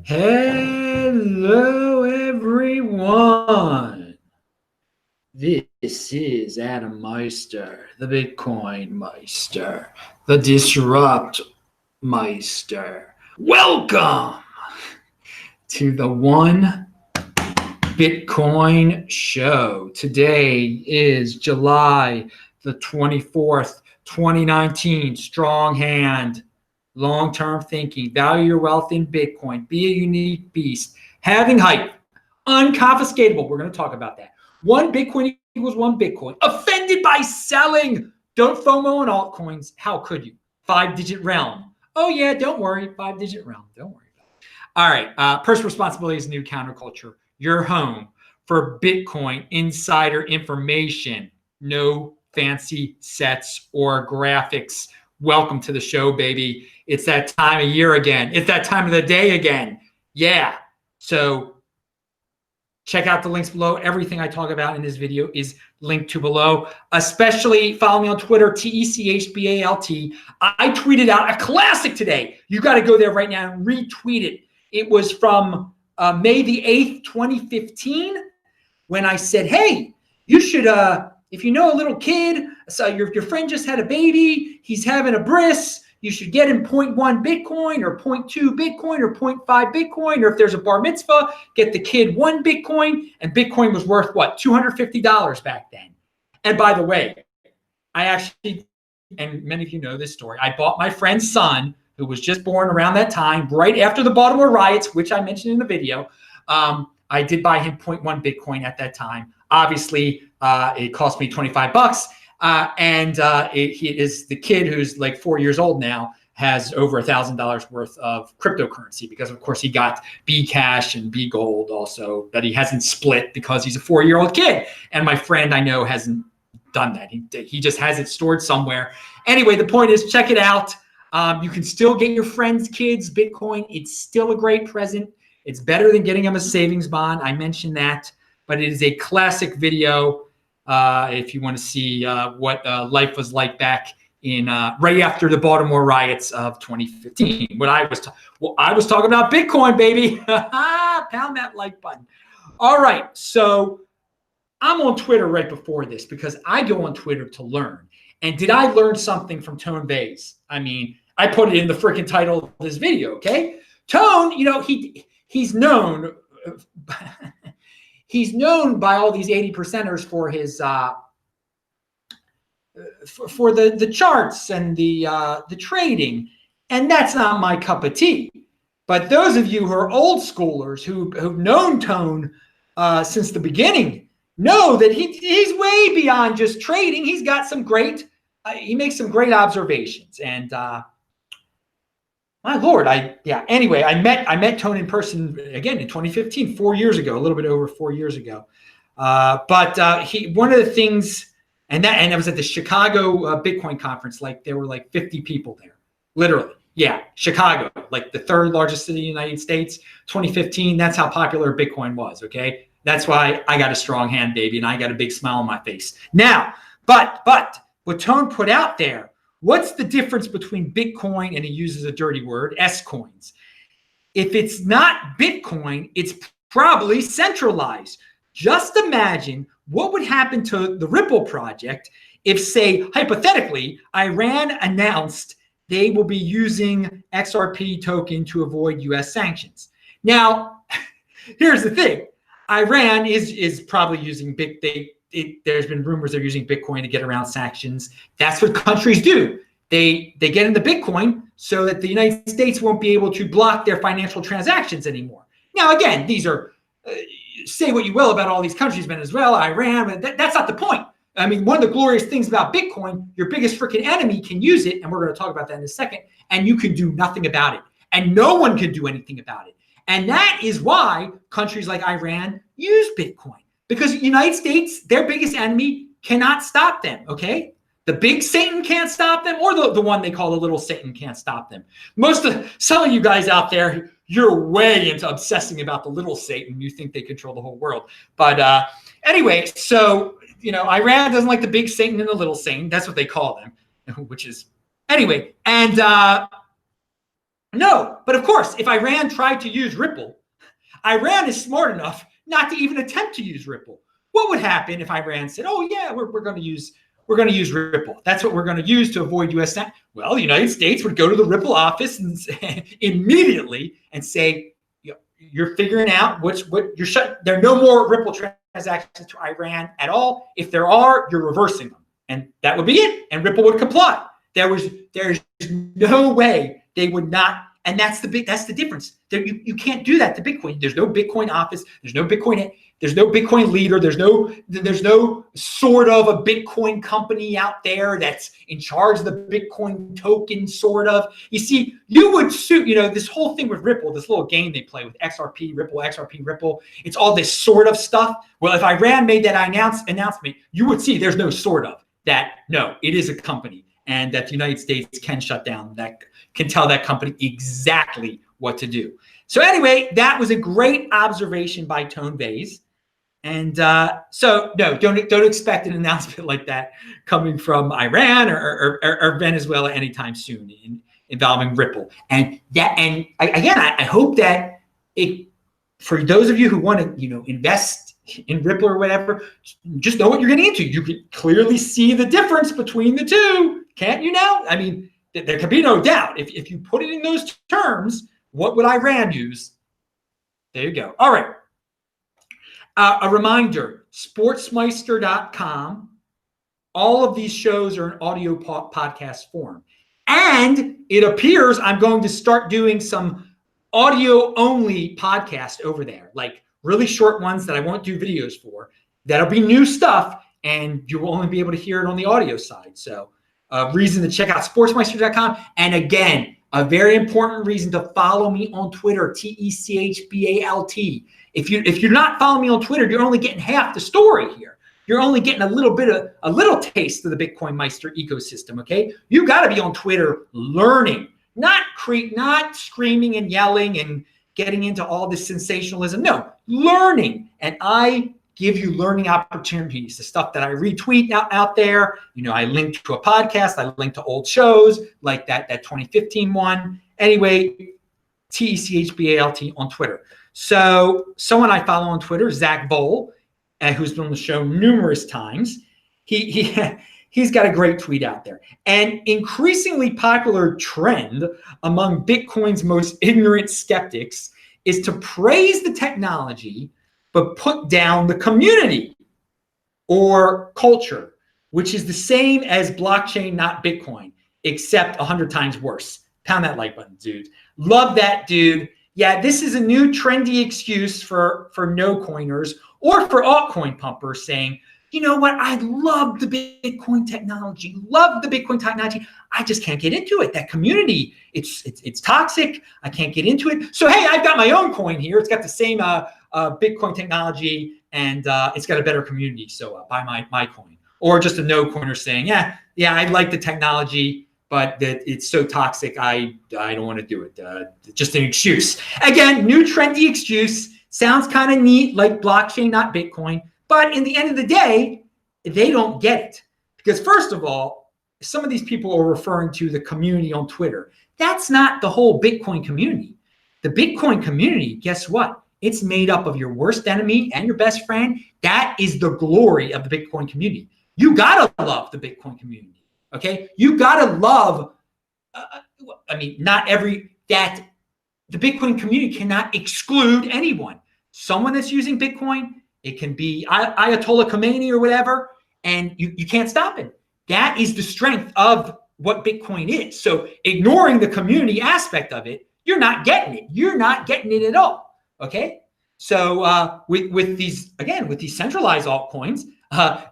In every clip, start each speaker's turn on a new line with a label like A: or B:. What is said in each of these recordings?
A: Hello, everyone. This is Adam Meister, the Bitcoin Meister, the Disrupt Meister. Welcome to the One Bitcoin Show. Today is July the 24th, 2019. Strong hand. Long-term thinking, value your wealth in Bitcoin, be a unique beast, having hype, unconfiscatable. We're going to talk about that. One Bitcoin equals one Bitcoin. Offended by selling. Don't FOMO on altcoins. How could you? 5-digit realm. Oh yeah, don't worry. 5-digit realm. Don't worry about it. All right. Personal responsibility is new counterculture. Your home for Bitcoin insider information. No fancy sets or graphics. Welcome to the show, baby. It's that time of year again. It's that time of the day again. Yeah. So check out the links below. Everything I talk about in this video is linked to below. Especially follow me on Twitter, TECHBALT. I tweeted out a classic today. You got to go there right now and retweet it. It was from May the 8th, 2015, when I said, hey, you should, if you know a little kid, so your friend just had a baby, he's having a bris, you should get him 0.1 Bitcoin or 0.2 Bitcoin or 0.5 Bitcoin, or if there's a bar mitzvah, get the kid 1 Bitcoin. And Bitcoin was worth what? $250 back then. And by the way, I actually, and many of you know this story, I bought my friend's son, who was just born around that time, right after the Baltimore riots, which I mentioned in the video. I did buy him 0.1 Bitcoin at that time. Obviously, it cost me 25 bucks. He is the kid who's like 4 years old now, has over $1,000 worth of cryptocurrency because, of course, he got B Cash and B Gold also that he hasn't split because he's a 4-year-old kid. And my friend I know hasn't done that. He just has it stored somewhere. Anyway, the point is, check it out. You can still get your friends' kids Bitcoin. It's still a great present. It's better than getting them a savings bond. I mentioned that, but it is a classic video. If you want to see what life was like back in right after the Baltimore riots of 2015. I was talking about Bitcoin, baby. Pound that like button. All right, so I'm on Twitter right before this because I go on Twitter to learn. And did I learn something from Tone Vays? I mean, I put it in the freaking title of this video. Okay, Tone, you know he's known. He's known by all these 80%ers for his for the charts and the trading, and that's not my cup of tea. But those of you who are old schoolers who've known Tone since the beginning know that he's way beyond just trading. He's got some great, he makes some great observations, and my Lord, Anyway, I met Tone in person again in 2015, 4 years ago, a little bit over 4 years ago. But one of the things, and it was at the Chicago Bitcoin conference. Like there were like 50 people there, literally. Yeah, Chicago, like the third largest city in the United States, 2015. That's how popular Bitcoin was. Okay, that's why I got a strong hand, baby, and I got a big smile on my face. Now, but what Tone put out there. What's the difference between Bitcoin, and he uses a dirty word, S-coins? If it's not Bitcoin, it's probably centralized. Just imagine what would happen to the Ripple project if, say, hypothetically, Iran announced they will be using XRP token to avoid US sanctions. Now, here's the thing. Iran is probably using there's been rumors they're using Bitcoin to get around sanctions. That's what countries do. They get into Bitcoin so that the United States won't be able to block their financial transactions anymore. Now, again, these are, say what you will about all these countries, Venezuela, Iran, but that's not the point. I mean, one of the glorious things about Bitcoin, your biggest freaking enemy can use it, and we're going to talk about that in a second, and you can do nothing about it. And no one can do anything about it. And that is why countries like Iran use Bitcoin. Because the United States, their biggest enemy, cannot stop them, okay? The big Satan can't stop them, or the one they call the little Satan can't stop them. Some of you guys out there, you're way into obsessing about the little Satan. You think they control the whole world. But anyway, so, Iran doesn't like the big Satan and the little Satan. That's what they call them, which is, anyway. And No, but of course, if Iran tried to use Ripple, Iran is smart enough not to even attempt to use Ripple. What would happen if Iran said, "Oh yeah, we're going to use Ripple. That's what we're going to use to avoid U.S." Well, the United States would go to the Ripple office and immediately and say, "You're figuring out what you're shut. There are no more Ripple transactions to Iran at all. If there are, you're reversing them, and that would be it. And Ripple would comply. There's no way they would not." And that's the difference. You can't do that to Bitcoin. There's no Bitcoin office. There's no Bitcoin leader. There's no sort of a Bitcoin company out there that's in charge of the Bitcoin token, sort of. You see, you would suit, this whole thing with Ripple, this little game they play with XRP, Ripple. It's all this sort of stuff. Well, if Iran made that announcement, you would see there's no sort of that. No, it is a company, and that the United States can shut down that. Can tell that company exactly what to do. So anyway, that was a great observation by Tone Vays. And so no, don't expect an announcement like that coming from Iran or Venezuela anytime soon involving Ripple. And I hope that for those of you who want to invest in Ripple or whatever, just know what you're getting into. You can clearly see the difference between the two, can't you now? I mean, there can be no doubt. If you put it in those terms, what would Iran use? There you go. All right. A reminder, sportsmeister.com. All of these shows are in audio podcast form. And it appears I'm going to start doing some audio-only podcast over there, like really short ones that I won't do videos for. That'll be new stuff, and you will only be able to hear it on the audio side. So reason to check out sportsmeister.com. And again, a very important reason to follow me on Twitter, TECHBALT. If you're not following me on Twitter, you're only getting half the story here. You're only getting a little taste of the Bitcoin Meister ecosystem, okay? You got to be on Twitter learning, not screaming and yelling and getting into all this sensationalism. No, learning. And I give you learning opportunities, the stuff that I retweet out there. I link to a podcast. I link to old shows like that 2015 one. Anyway, TECHBALT on Twitter. So someone I follow on Twitter, Zach Bowl, who's been on the show numerous times. He's got a great tweet out there. An increasingly popular trend among Bitcoin's most ignorant skeptics is to praise the technology but put down the community or culture, which is the same as blockchain, not Bitcoin, except 100 times worse. Pound that like button, dude. Love that, dude. Yeah, this is a new trendy excuse for no coiners or for altcoin pumpers saying, you know what, I love the Bitcoin technology, I just can't get into it. That community, it's toxic. I can't get into it. So, hey, I've got my own coin here. It's got the same Bitcoin technology, and it's got a better community. So buy my coin. Or just a no coiner saying, yeah, I like the technology, but it's so toxic, I don't want to do it. Just an excuse. Again, new trendy excuse. Sounds kind of neat, like blockchain, not Bitcoin. But in the end of the day, they don't get it. Because first of all, some of these people are referring to the community on Twitter. That's not the whole Bitcoin community. The Bitcoin community, guess what? It's made up of your worst enemy and your best friend. That is the glory of the Bitcoin community. You gotta love the Bitcoin community, okay? You gotta love, the Bitcoin community cannot exclude anyone. Someone that's using Bitcoin, it can be Ayatollah Khomeini or whatever, and you can't stop it. That is the strength of what Bitcoin is. So ignoring the community aspect of it, you're not getting it. You're not getting it at all, okay? So with these centralized altcoins,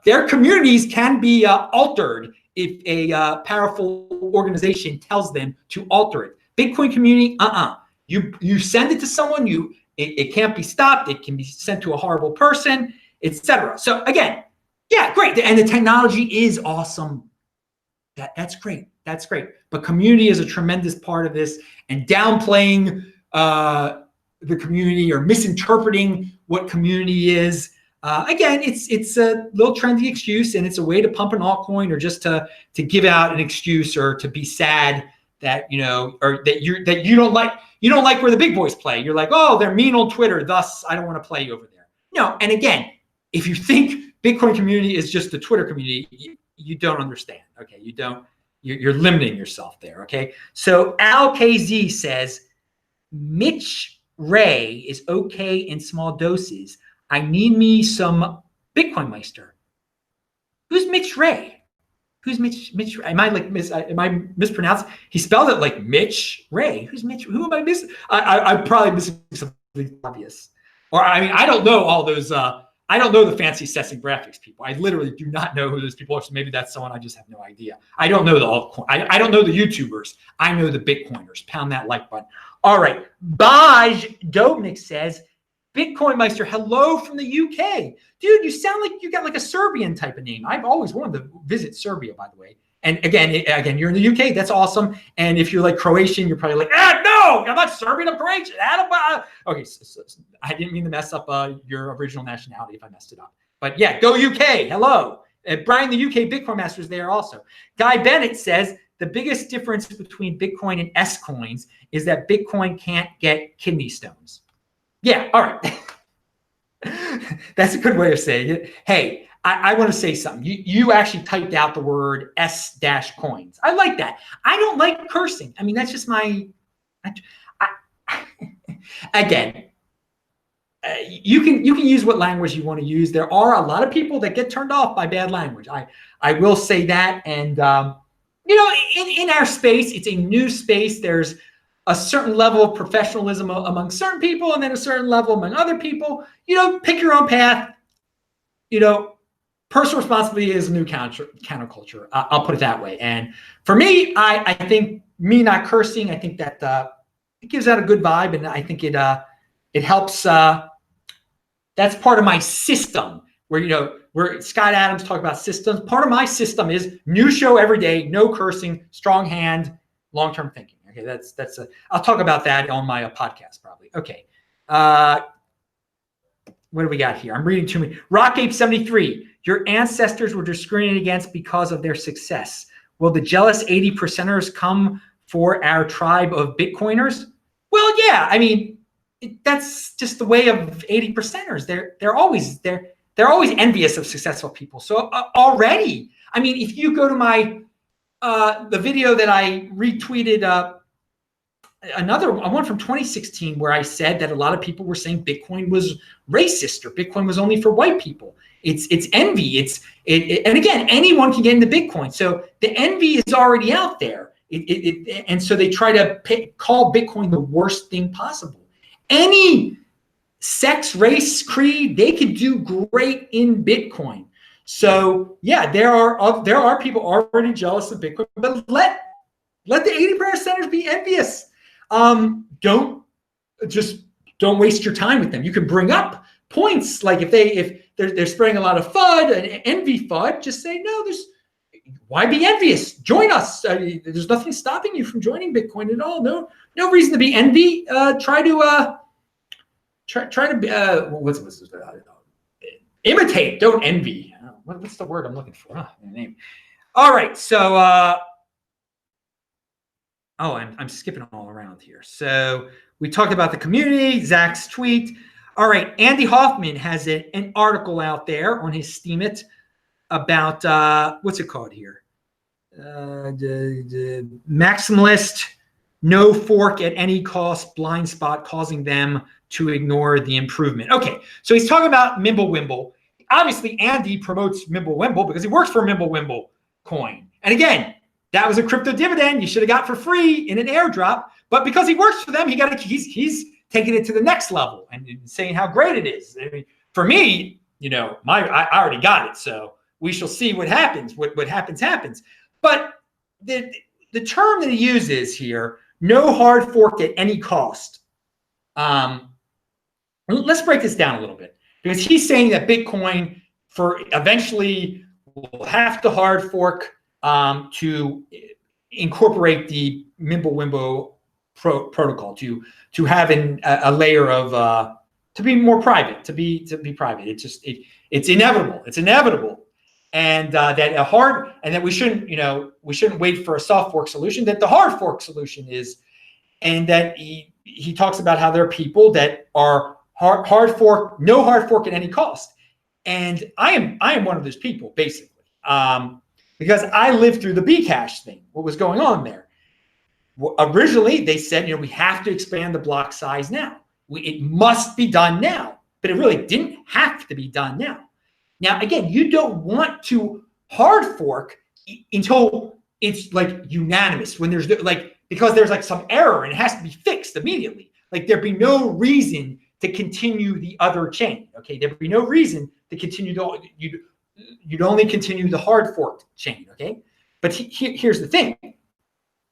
A: their communities can be altered if a powerful organization tells them to alter it. Bitcoin community, You send it to someone, it can't be stopped. It can be sent to a horrible person, etc. So again, yeah, great. And the technology is awesome. That's great. That's great. But community is a tremendous part of this, and downplaying the community or misinterpreting what community is. Again, it's a little trendy excuse, and it's a way to pump an altcoin or just to give out an excuse or to be sad that, or that you don't like where the big boys play. You're like, oh, they're mean on Twitter, thus I don't want to play over there. No, and again, if you think Bitcoin community is just the Twitter community, you don't understand. Okay, you're limiting yourself there. Okay, so Al KZ says Mitch Ray is okay in small doses. I need me some Bitcoin Meister. Who's Mitch Ray? Who's Mitch? Am I mispronounced? He spelled it like Mitch Ray. Who's Mitch? Who am I missing? I'm probably missing something obvious. Or I don't know all those. I don't know the fancy Sessing graphics people. I literally do not know who those people are. So maybe that's someone I just have no idea. I don't know the altcoin. I don't know the YouTubers. I know the Bitcoiners. Pound that like button. All right. Baj Dobnik says, Bitcoin Meister, hello from the UK. Dude, you sound like you got like a Serbian type of name. I've always wanted to visit Serbia, by the way. And again, you're in the UK. That's awesome. And if you're like Croatian, you're probably like, no, I'm not Serbian, I'm Croatian. Okay, so I didn't mean to mess up your original nationality if I messed it up. But yeah, go UK. Hello. Brian, the UK Bitcoin Master is there also. Guy Bennett says, the biggest difference between Bitcoin and S coins is that Bitcoin can't get kidney stones. Yeah, all right. That's a good way of saying it. Hey, I want to say something. You actually typed out the word S-coins. I like that. I don't like cursing. I mean, that's just my. Again, you can use what language you want to use. There are a lot of people that get turned off by bad language. I will say that. And in our space, it's a new space. There's a certain level of professionalism among certain people, and then a certain level among other people. Pick your own path. Personal responsibility is a new counterculture. I'll put it that way. And for me, I think me not cursing, I think that it gives out a good vibe, and I think it helps. That's part of my system. Where Scott Adams talk about systems. Part of my system is new show every day, no cursing, strong hand, long-term thinking. Okay, that's I'll talk about that on my podcast probably. Okay. What do we got here? I'm reading too many. RockApe73, your ancestors were discriminated against because of their success. Will the jealous 80%ers come for our tribe of Bitcoiners? Well, yeah. I mean, that's just the way of 80%ers. They're always envious of successful people. So already, I mean, if you go to my the video that I retweeted, another one from 2016 where I said that a lot of people were saying Bitcoin was racist or Bitcoin was only for white people. It's envy. And again, anyone can get into Bitcoin. So the envy is already out there. And so they try to call Bitcoin the worst thing possible. Any sex, race, creed, they could do great in Bitcoin. So yeah, there are people already jealous of Bitcoin, but let the 80%ers be envious. Don't waste your time with them. You can bring up points like if they're spreading a lot of FUD and envy FUD, just say no. Why be envious? Join us. There's nothing stopping you from joining Bitcoin at all. No reason to be envy. Try to imitate. Don't envy. What's the word I'm looking for? Name. All right. So. I'm skipping all around here. So we talked about the community, Zach's tweet. All right, Andy Hoffman has an article out there on his Steemit about, what's it called here? The maximalist, no fork at any cost, blind spot causing them to ignore the improvement. Okay, so he's talking about Mimblewimble. Obviously, Andy promotes Mimblewimble because he works for Mimblewimble coin. And again, that was a crypto dividend you should have got for free in an airdrop. But because he works for them, he's taking it to the next level and saying how great it is. I mean, for me, I already got it. So we shall see what happens. What happens. But the term that he uses here, no hard fork at any cost. Let's break this down a little bit, because he's saying that Bitcoin eventually will have to hard fork to incorporate the Mimblewimble protocol, to have a layer of to be more private, to be private. It's inevitable. It's inevitable. and that we shouldn't wait for a soft fork solution. That the hard fork solution is, and that he talks about how there are people that are hard fork, no hard fork at any cost, and I am one of those people basically, because I lived through the Bcash thing. What was going on there? Originally, they said, we have to expand the block size now. It must be done now, but it really didn't have to be done now. Now, again, you don't want to hard fork until it's like unanimous, when there's because there's like some error and it has to be fixed immediately. Like there'd be no reason to continue the other chain. Okay, there'd be no reason to continue you'd only continue the hard forked chain. Okay, but here's the thing: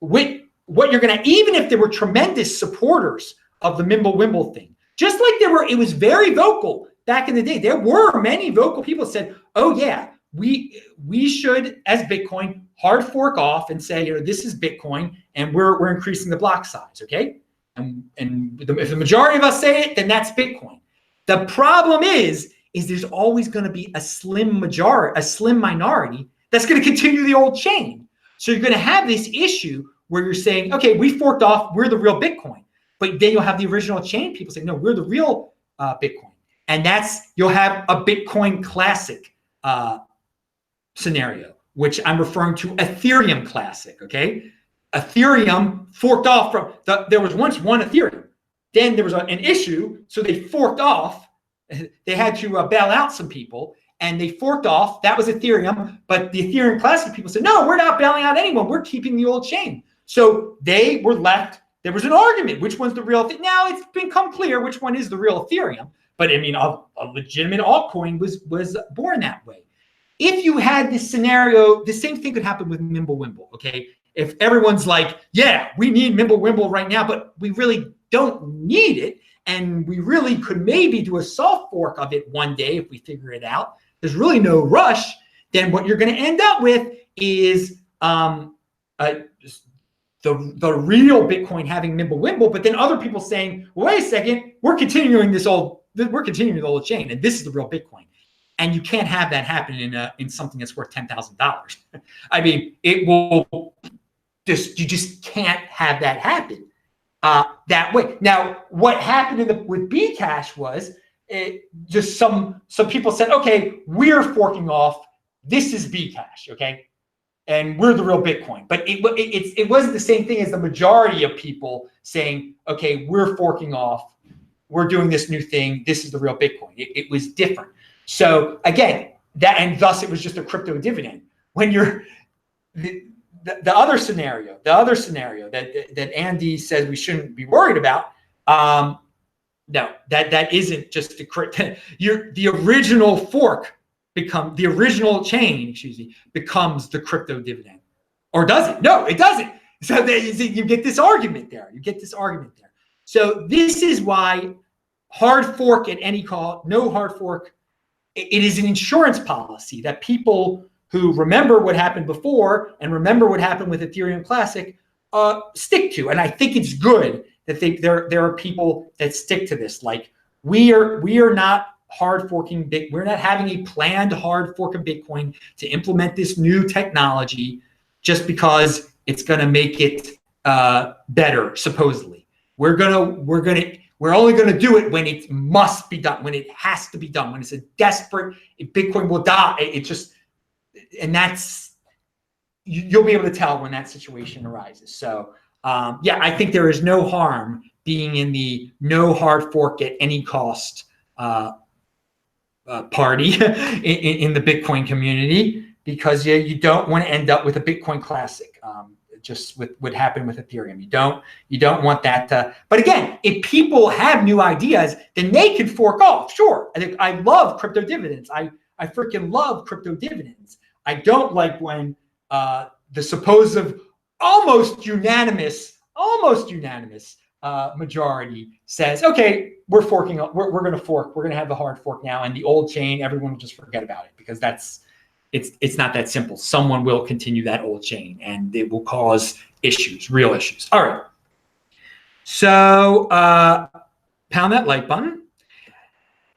A: what you're gonna, even if there were tremendous supporters of the Mimblewimble thing, just like it was very vocal back in the day. There were many vocal people who said, "Oh yeah, we should, as Bitcoin, hard fork off and say, this is Bitcoin, and we're increasing the block size." Okay, and if the majority of us say it, then that's Bitcoin. The problem is there's always going to be a slim minority that's going to continue the old chain. So you're going to have this issue where you're saying, okay, we forked off, we're the real Bitcoin. But then you'll have the original chain people saying, no, we're the real Bitcoin. And you'll have a Bitcoin Classic scenario, which I'm referring to Ethereum Classic, okay? Ethereum forked off there was once one Ethereum. Then there was an issue, so they forked off. They had to bail out some people, and they forked off. That was Ethereum, but the Ethereum Classic people said, no, we're not bailing out anyone. We're keeping the old chain. So they were left. There was an argument. Which one's the real thing? Now it's become clear which one is the real Ethereum. But I mean, a legitimate altcoin was born that way. If you had this scenario, the same thing could happen with Mimblewimble, okay? If everyone's like, yeah, we need Mimblewimble right now, but we really don't need it, and we really could maybe do a soft fork of it one day if we figure it out, there's really no rush, then what you're going to end up with is the real Bitcoin having Mimblewimble, but then other people saying, well, wait a second, we're continuing the old chain, and this is the real Bitcoin. And you can't have that happen in something that's worth $10,000. I mean, you just can't have that happen that way. Now, what happened with Bcash was just some people said, okay, we're forking off. This is Bcash, okay, and we're the real Bitcoin. But it wasn't the same thing as the majority of people saying, okay, we're forking off. We're doing this new thing. This is the real Bitcoin. It was different. So again, and thus it was just a crypto dividend. When you're the other scenario that Andy says we shouldn't be worried about, no, that isn't just the original fork the original chain, becomes the crypto dividend, or does it? No, it doesn't. So you get this argument there. So this is why hard fork at any cost, no hard fork. It is an insurance policy that people who remember what happened before and remember what happened with Ethereum Classic stick to. And I think it's good that there are people that stick to this. Like we are not hard forking we're not having a planned hard fork of Bitcoin to implement this new technology just because it's going to make it better. Supposedly, we're only going to do it when it must be done, when it has to be done, when it's a desperate, Bitcoin will die. And that's, you'll be able to tell when that situation arises. So yeah, I think there is no harm being in the no hard fork at any cost party in the Bitcoin community, because you don't want to end up with a Bitcoin Classic. Just with what happened with Ethereum. You don't want that to, but again, if people have new ideas, then they can fork off. Sure. I love crypto dividends. I freaking love crypto dividends. I don't like when the supposed almost unanimous majority says, okay, we're forking up, we're going to fork, we're going to have the hard fork now, and the old chain, everyone will just forget about it, because it's not that simple. Someone will continue that old chain, and it will cause issues, real issues. All right. So pound that like button.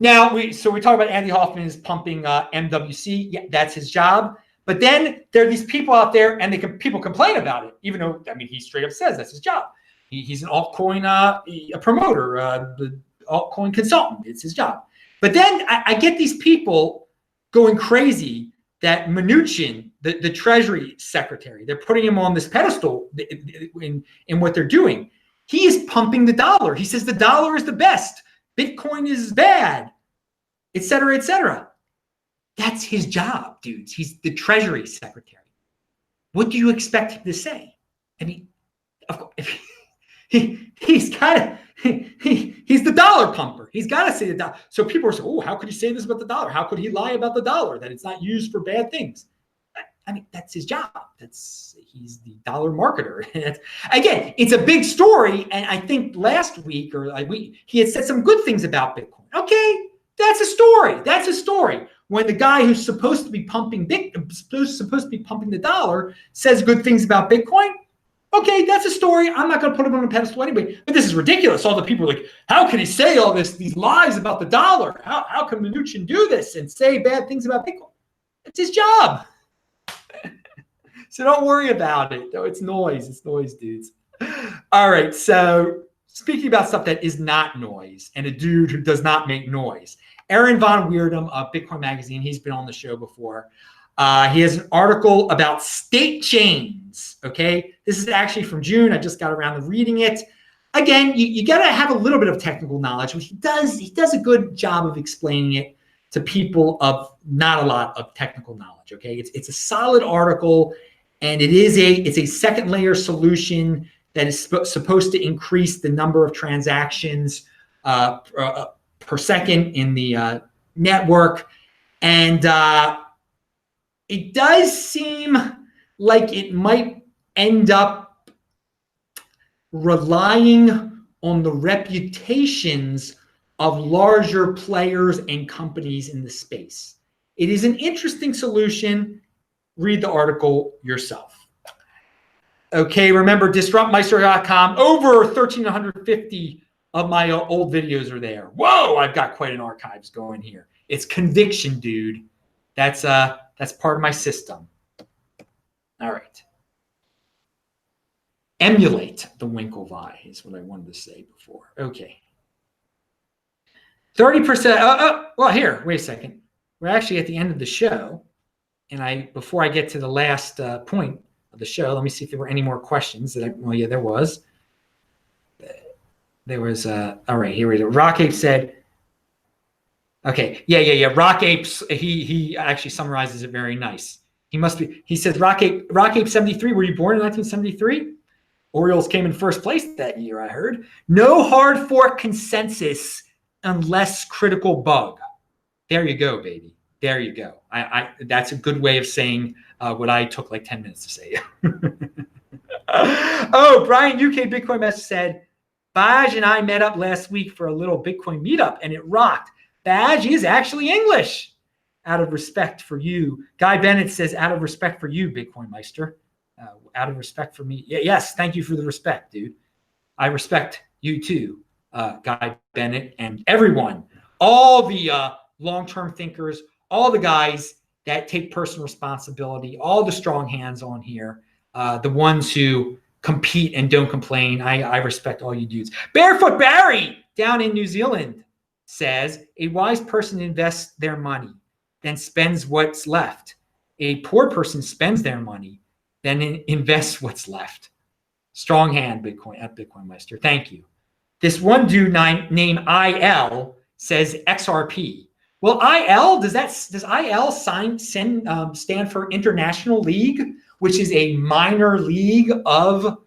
A: Now, we talk about Andy Hoffman is pumping MWC. Yeah, that's his job. But then there are these people out there, and people complain about it, even though, I mean, he straight up says that's his job. He's an altcoin a promoter, the altcoin consultant. It's his job. But then I get these people going crazy that Mnuchin, the Treasury Secretary, they're putting him on this pedestal in what they're doing. He is pumping the dollar. He says the dollar is the best. Bitcoin is bad, et cetera, et cetera. That's his job, dudes. He's the Treasury Secretary. What do you expect him to say? I mean, of course, he's the dollar pumper. He's got to say the dollar. So people are saying, oh, how could he say this about the dollar? How could he lie about the dollar, that it's not used for bad things? I mean, that's his job. He's the dollar marketer. Again, it's a big story. And I think last week he had said some good things about Bitcoin. Okay, that's a story. That's a story. When the guy who's supposed to be pumping the dollar says good things about Bitcoin, okay, that's a story. I'm not going to put him on a pedestal anyway. But this is ridiculous. All the people are like, how can he say all these lies about the dollar? How can Mnuchin do this and say bad things about Bitcoin? It's his job. So don't worry about it. No, it's noise. It's noise, dudes. All right. So speaking about stuff that is not noise and a dude who does not make noise, Aaron Von Weirdum of Bitcoin Magazine, he's been on the show before. He has an article about Statechains. Okay. This is actually from June. I just got around to reading it. Again, you got to have a little bit of technical knowledge, which he does a good job of explaining it to people of not a lot of technical knowledge. Okay. It's a solid article. And it's a second layer solution that is supposed to increase the number of transactions per second in the network. And it does seem like it might end up relying on the reputations of larger players and companies in the space. It is an interesting solution. Read the article yourself. Okay, remember disruptmeister.com. Over 1,350 of my old videos are there. Whoa, I've got quite an archives going here. It's conviction, dude. That's part of my system. All right. Emulate the Winklevi is what I wanted to say before. Okay. 30%. Well, here, wait a second. We're actually at the end of the show. And before I get to the last point of the show, let me see if there were any more questions. Well, yeah, there was. All right, here we go. Rock Ape said, okay, yeah. Rock Ape's, he actually summarizes it very nice. He says, Rock Ape 73, were you born in 1973? Orioles came in first place that year, I heard. No hard fork consensus unless critical bug. There you go, baby. There you go. That's a good way of saying what I took like 10 minutes to say. Oh, Brian, UK Bitcoin Mess said, Baj and I met up last week for a little Bitcoin meetup, and it rocked. Baj is actually English. Out of respect for you. Guy Bennett says, out of respect for you, Bitcoin Meister. Out of respect for me. Yes, thank you for the respect, dude. I respect you too, Guy Bennett, and everyone. All the long-term thinkers, all the guys that take personal responsibility, all the strong hands on here, the ones who compete and don't complain. I respect all you dudes. Barefoot Barry down in New Zealand says, a wise person invests their money, then spends what's left. A poor person spends their money, then invests what's left. Strong hand, Bitcoin Meister. Thank you. This one dude named IL says XRP. Well, IL, does IL stand for International League, which is a minor league of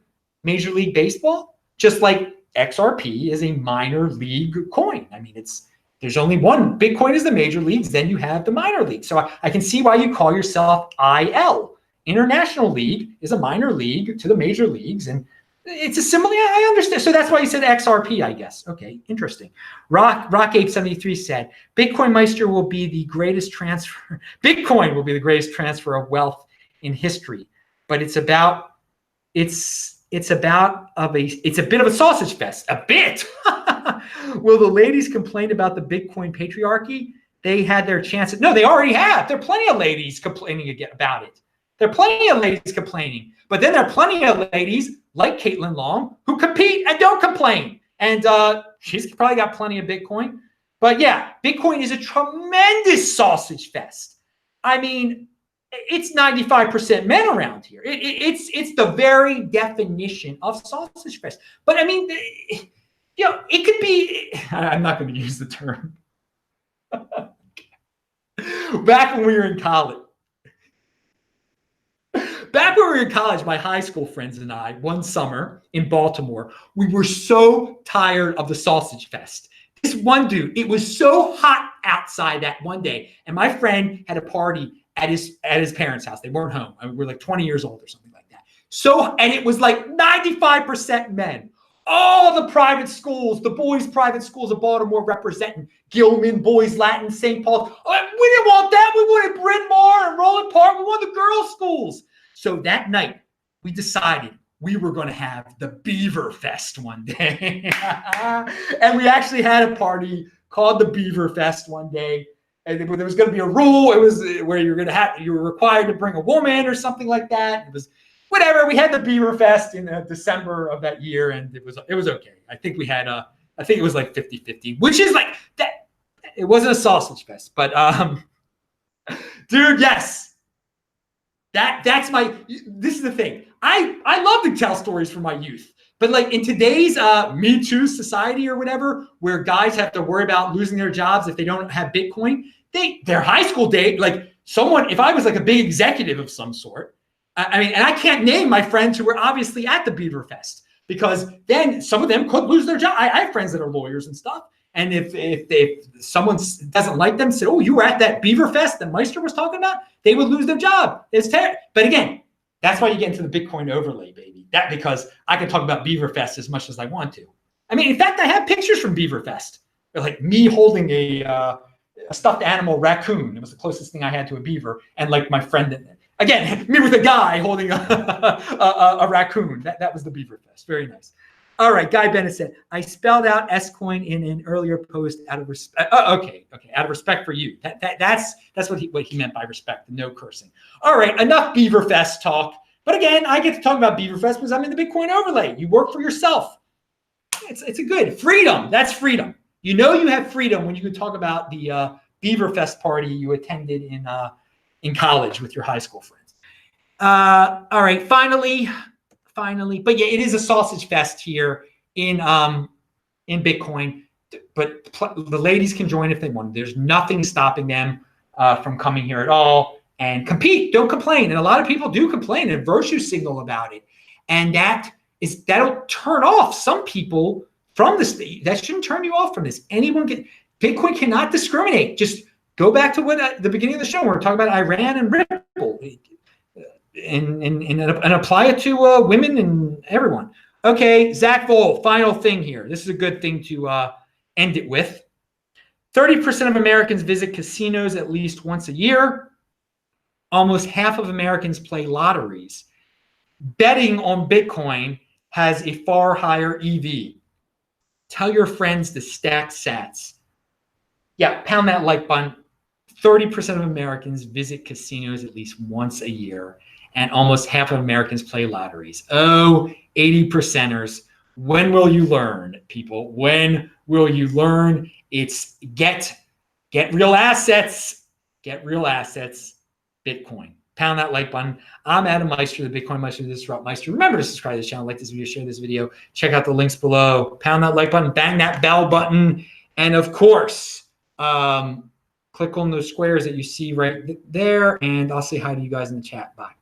A: Major League Baseball? Just like XRP is a minor league coin. I mean, there's only one. Bitcoin is the major leagues, then you have the minor league. So I can see why you call yourself IL. International League is a minor league to the major leagues, and it's a similar. I understand. So that's why you said XRP, I guess. Okay, interesting. Rock873 said, Bitcoin Meister will be the greatest transfer. Bitcoin will be the greatest transfer of wealth in history, but it's it's a bit of a sausage fest. A bit. Will the ladies complain about the Bitcoin patriarchy? They had their chance. No, they already have. There are plenty of ladies complaining again about it. There are plenty of ladies complaining. But then there are plenty of ladies like Caitlin Long who compete and don't complain. And she's probably got plenty of Bitcoin. But yeah, Bitcoin is a tremendous sausage fest. I mean, it's 95% men around here. It's the very definition of sausage fest. But I mean, it could be, I'm not going to use the term. Back when we were in college. Back when we were in college, my high school friends and I, one summer in Baltimore, we were so tired of the sausage fest. This one dude, it was so hot outside that one day, and my friend had a party at his parents' house. They weren't home. I mean, we were like 20 years old or something like that. So, and it was like 95% men. All the private schools, the boys' private schools of Baltimore representing Gilman, Boys Latin, St. Paul. We didn't want that. We wanted Bryn Mawr and Roland Park. We wanted the girls' schools. So that night, we decided we were going to have the Beaver Fest one day. And we actually had a party called the Beaver Fest one day. And there was going to be a rule. It was where you were required to bring a woman or something like that. It was whatever. We had the Beaver Fest in December of that year, and it was okay. I think we had I think it was like 50-50, which is like that. It wasn't a sausage fest, but dude, yes. This is the thing. I love to tell stories from my youth, but like in today's Me Too society or whatever, where guys have to worry about losing their jobs if they don't have Bitcoin, their high school day, like if I was like a big executive of some sort, I mean, and I can't name my friends who were obviously at the Beaver Fest because then some of them could lose their job. I have friends that are lawyers and stuff. And if someone doesn't like them, say, oh, you were at that Beaver Fest that Meister was talking about, they would lose their job. It's terrible. But again, that's why you get into the Bitcoin overlay, baby. Because I can talk about Beaver Fest as much as I want to. I mean, in fact, I have pictures from Beaver Fest. They're like me holding a stuffed animal raccoon. It was the closest thing I had to a beaver. And like my friend, again, me with a guy holding a raccoon. That was the Beaver Fest. Very nice. All right, Guy Bennett said, I spelled out S-Coin in an earlier post out of respect. Okay, out of respect for you. That's what he meant by respect, no cursing. All right, enough Beaver Fest talk. But again, I get to talk about Beaver Fest because I'm in the Bitcoin overlay. You work for yourself. It's a good freedom. That's freedom. You know you have freedom when you can talk about the Beaver Fest party you attended in college with your high school friends. All right, finally, but yeah, it is a sausage fest here in Bitcoin. But the ladies can join if they want. There's nothing stopping them from coming here at all and compete. Don't complain. And a lot of people do complain and virtue signal about it, and that'll turn off some people from this. That shouldn't turn you off from this. Bitcoin cannot discriminate. Just go back to what at the beginning of the show when we're talking about Iran and Ripple. And apply it to women and everyone. Okay, Zach Vol, final thing here. This is a good thing to end it with. 30% of Americans visit casinos at least once a year. Almost half of Americans play lotteries. Betting on Bitcoin has a far higher EV. Tell your friends to stack sats. Yeah, pound that like button. 30% of Americans visit casinos at least once a year. And almost half of Americans play lotteries. Oh, 80%ers. When will you learn, people? When will you learn? It's get real assets. Get real assets. Bitcoin. Pound that like button. I'm Adam Meister, the Bitcoin Meister, the Disrupt Meister. Remember to subscribe to the channel, like this video, share this video. Check out the links below. Pound that like button. Bang that bell button. And of course, click on those squares that you see right there. And I'll say hi to you guys in the chat. Bye.